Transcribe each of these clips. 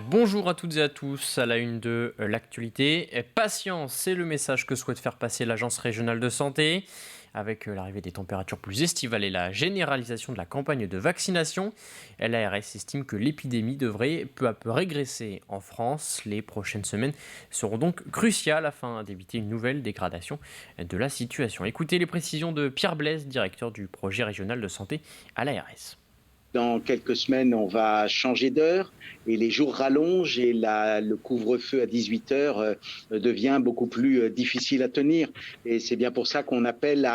Bonjour à toutes et à tous, à la une de l'actualité. Patience, c'est le message que souhaite faire passer l'Agence régionale de santé. Avec l'arrivée des températures plus estivales et la généralisation de la campagne de vaccination, l'ARS estime que l'épidémie devrait peu à peu régresser en France. Les prochaines semaines seront donc cruciales afin d'éviter une nouvelle dégradation de la situation. Écoutez les précisions de Pierre Blaise, directeur du projet régional de santé à l'ARS. Dans quelques semaines, on va changer d'heure et les jours rallongent et le couvre-feu à 18 heures devient beaucoup plus difficile à tenir. Et c'est bien pour ça qu'on appelle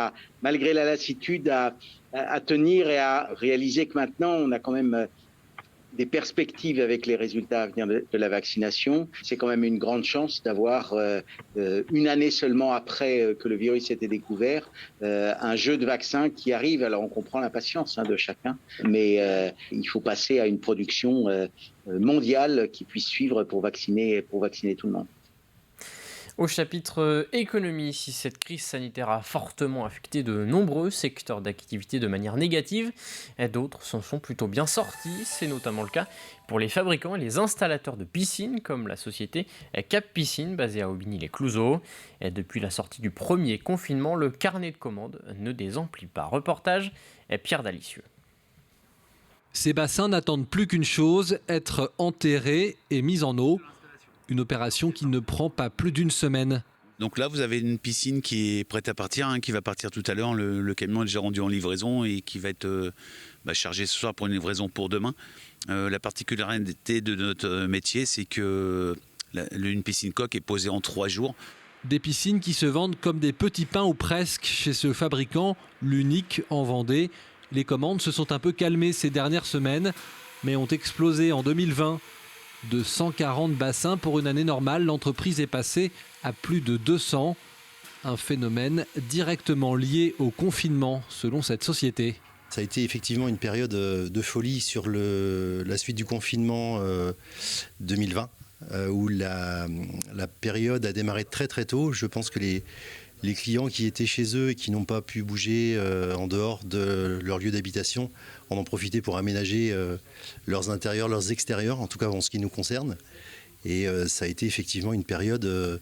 malgré la lassitude, à tenir et à réaliser que maintenant, on a quand même des perspectives avec les résultats à venir de la vaccination. C'est quand même une grande chance d'avoir, une année seulement après que le virus ait été découvert, un jeu de vaccins qui arrive. Alors on comprend l'impatience de chacun, mais il faut passer à une production mondiale qui puisse suivre pour vacciner tout le monde. Au chapitre économie, si cette crise sanitaire a fortement affecté de nombreux secteurs d'activité de manière négative, d'autres s'en sont plutôt bien sortis. C'est notamment le cas pour les fabricants et les installateurs de piscines, comme la société Cap Piscine, basée à Aubigny-les-Clouseaux. Depuis la sortie du premier confinement, le carnet de commandes ne désemplit pas. Reportage Pierre Dalicieux. Ces bassins n'attendent plus qu'une chose, être enterrés et mis en eau. Une opération qui ne prend pas plus d'une semaine. Donc là, vous avez une piscine qui est prête à partir, qui va partir tout à l'heure. Le camion est déjà rendu en livraison et qui va être chargé ce soir pour une livraison pour demain. La particularité de notre métier, c'est que une piscine coque est posée en 3 jours. Des piscines qui se vendent comme des petits pains ou presque chez ce fabricant, l'unique en Vendée. Les commandes se sont un peu calmées ces dernières semaines, mais ont explosé en 2020. De 140 bassins pour une année normale, l'entreprise est passée à plus de 200. Un phénomène directement lié au confinement, selon cette société. Ça a été effectivement une période de folie sur la suite du confinement 2020, où la période a démarré très très tôt. Je pense que les clients qui étaient chez eux et qui n'ont pas pu bouger en dehors de leur lieu d'habitation en ont profité pour aménager leurs intérieurs, leurs extérieurs, en tout cas en ce qui nous concerne. Et ça a été effectivement une période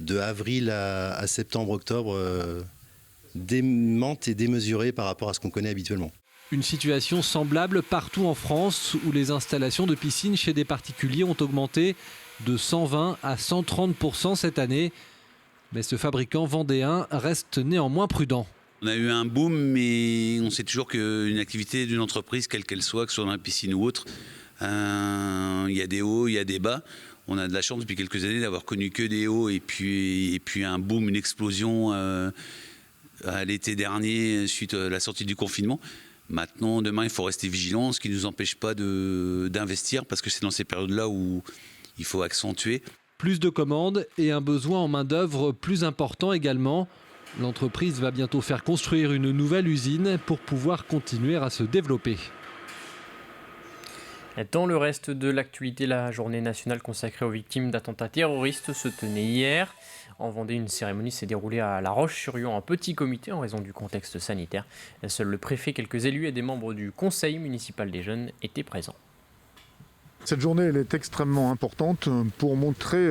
de avril à septembre-octobre démente et démesurée par rapport à ce qu'on connaît habituellement. Une situation semblable partout en France où les installations de piscines chez des particuliers ont augmenté de 120 à 130% cette année. Mais ce fabricant vendéen reste néanmoins prudent. On a eu un boom, mais on sait toujours qu'une activité d'une entreprise, quelle qu'elle soit, que ce soit dans la piscine ou autre, il y a des hauts, il y a des bas. On a de la chance depuis quelques années d'avoir connu que des hauts et puis un boom, une explosion à l'été dernier suite à la sortie du confinement. Maintenant, demain, il faut rester vigilant, ce qui ne nous empêche pas d'investir parce que c'est dans ces périodes-là où il faut accentuer. Plus de commandes et un besoin en main-d'œuvre plus important également. L'entreprise va bientôt faire construire une nouvelle usine pour pouvoir continuer à se développer. Dans le reste de l'actualité, la journée nationale consacrée aux victimes d'attentats terroristes se tenait hier. En Vendée, une cérémonie s'est déroulée à La Roche-sur-Yon en petit comité en raison du contexte sanitaire. Seul le préfet, quelques élus et des membres du conseil municipal des jeunes étaient présents. Cette journée elle est extrêmement importante pour montrer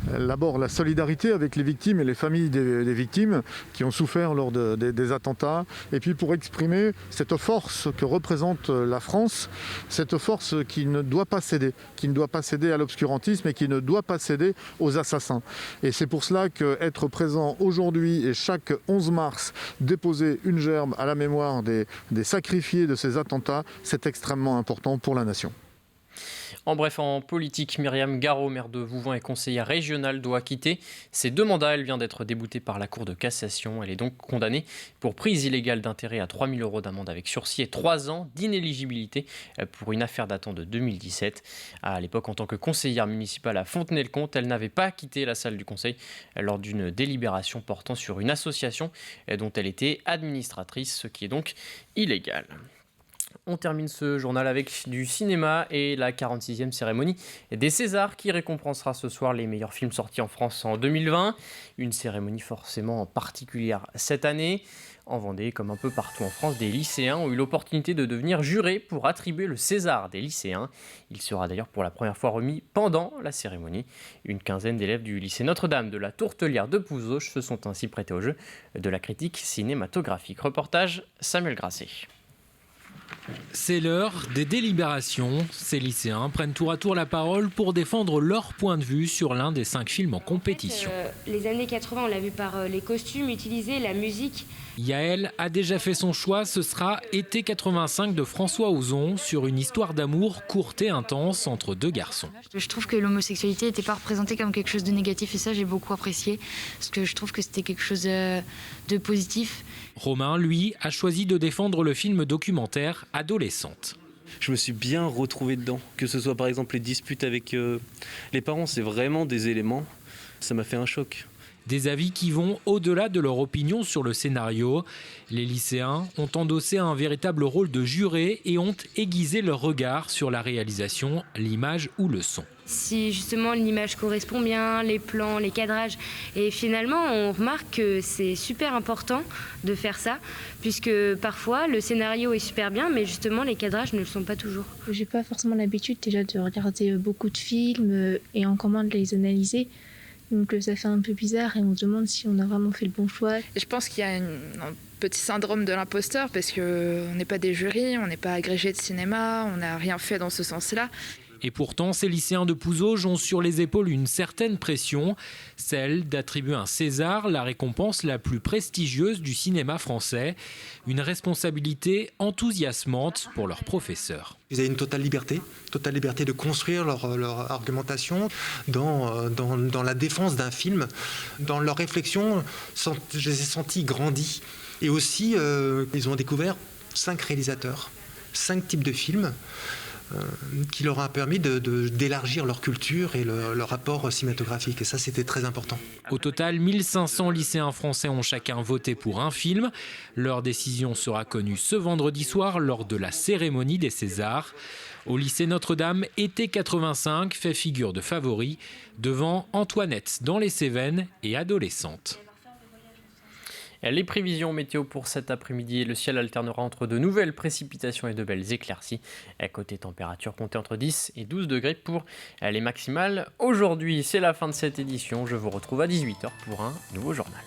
d'abord la solidarité avec les victimes et les familles des victimes qui ont souffert lors des attentats, et puis pour exprimer cette force que représente la France, cette force qui ne doit pas céder, à l'obscurantisme et qui ne doit pas céder aux assassins. Et c'est pour cela qu'être présent aujourd'hui et chaque 11 mars déposer une gerbe à la mémoire des sacrifiés de ces attentats, c'est extrêmement important pour la nation. En bref, en politique, Myriam Garot, maire de Vouvant et conseillère régionale, doit quitter ses 2 mandats. Elle vient d'être déboutée par la Cour de cassation. Elle est donc condamnée pour prise illégale d'intérêt à 3 000 € d'amende avec sursis et 3 ans d'inéligibilité pour une affaire datant de 2017. À l'époque, en tant que conseillère municipale à Fontenay-le-Comte, elle n'avait pas quitté la salle du conseil lors d'une délibération portant sur une association dont elle était administratrice, ce qui est donc illégal. On termine ce journal avec du cinéma et la 46e cérémonie des Césars qui récompensera ce soir les meilleurs films sortis en France en 2020. Une cérémonie forcément particulière cette année. En Vendée, comme un peu partout en France, des lycéens ont eu l'opportunité de devenir jurés pour attribuer le César des lycéens. Il sera d'ailleurs pour la première fois remis pendant la cérémonie. Une quinzaine d'élèves du lycée Notre-Dame de la Tourtelière de Pouzauges se sont ainsi prêtés au jeu de la critique cinématographique. Reportage Samuel Grasset. C'est l'heure des délibérations. Ces lycéens prennent tour à tour la parole pour défendre leur point de vue sur l'un des 5 films en compétition. Les années 80, on l'a vu par les costumes utilisés, la musique. Yael a déjà fait son choix, ce sera Été 85 de François Ozon sur une histoire d'amour courte et intense entre 2 garçons. Je trouve que l'homosexualité n'était pas représentée comme quelque chose de négatif et ça j'ai beaucoup apprécié parce que je trouve que c'était quelque chose de positif. Romain, lui, a choisi de défendre le film documentaire Adolescente. Je me suis bien retrouvé dedans, que ce soit par exemple les disputes avec les parents, c'est vraiment des éléments, ça m'a fait un choc. Des avis qui vont au-delà de leur opinion sur le scénario. Les lycéens ont endossé un véritable rôle de juré et ont aiguisé leur regard sur la réalisation, l'image ou le son. Si justement l'image correspond bien, les plans, les cadrages. Et finalement, on remarque que c'est super important de faire ça, puisque parfois le scénario est super bien, mais justement les cadrages ne le sont pas toujours. J'ai pas forcément l'habitude déjà de regarder beaucoup de films et encore moins de les analyser. Donc ça fait un peu bizarre et on se demande si on a vraiment fait le bon choix. Je pense qu'il y a un petit syndrome de l'imposteur parce qu'on n'est pas des jurys, on n'est pas agrégé de cinéma, on n'a rien fait dans ce sens-là. Et pourtant, ces lycéens de Pouzauges ont sur les épaules une certaine pression, celle d'attribuer un César, la récompense la plus prestigieuse du cinéma français. Une responsabilité enthousiasmante pour leurs professeurs. Ils avaient une totale liberté de construire leur argumentation dans la défense d'un film. Dans leur réflexion, je les ai sentis grandis. Et aussi, ils ont découvert 5 réalisateurs, 5 types de films, qui leur a permis d'élargir leur culture et leur rapport cinématographique. Et ça, c'était très important. Au total, 1500 lycéens français ont chacun voté pour un film. Leur décision sera connue ce vendredi soir lors de la cérémonie des Césars. Au lycée Notre-Dame, Été 85 fait figure de favori devant Antoinette dans les Cévennes et Adolescente. Les prévisions météo pour cet après-midi, le ciel alternera entre de nouvelles précipitations et de belles éclaircies. Côté température, comptez entre 10 et 12 degrés pour les maximales. Aujourd'hui, c'est la fin de cette édition. Je vous retrouve à 18h pour un nouveau journal.